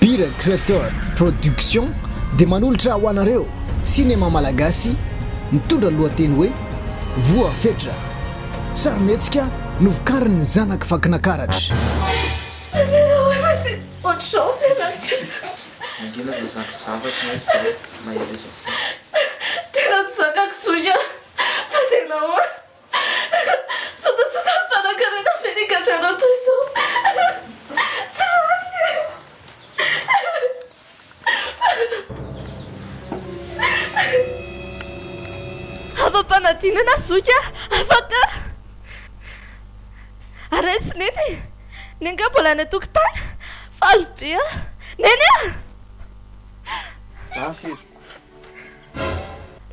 Bira Creator Production dia manolotra ho anareo sinema malagasy mitondra lohateny hoe voa fetra sarymetsika novokariny zanaka vakinakaratra Afa-panadina na zoka afaka araisy neny nenga mbola any tokotany faly be neny Lasy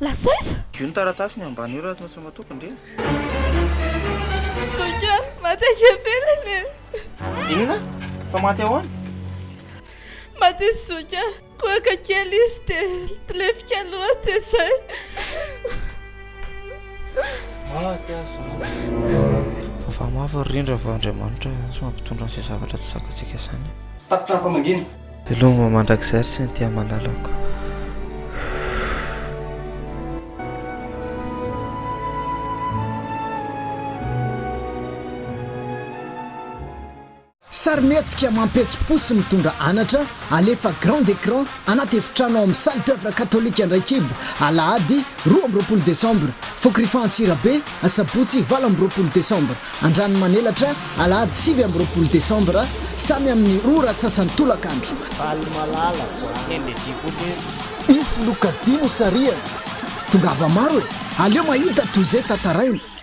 lasaiza June taratasy ny ambany io raha tsy matoko ndre zoka mateka velany Inona? Fa maty ahoana? maty zoka koaka kely izy dia lefika loatra izay Fa mafy rindra fa Andriamanitra tsy mampitondra an'izay zavatra tsy zakatsika izany. Tapitra fa mangina. Veloma mandrakizay sy ny tia malalako. sarymetsika mampetsi-posy mitondra anatra alefa grand écran anaty efitrano amin'ny salle d'œuvre katolika andraikibo alahady 12 décembre fokrifantsirabe asabotsy 7 décembre andrano manelatra alahady 7 décembre samy amin'ny rora sasantolakandro isy lokadimo sariana tongava maro e aleo mahita toy izay tantaraina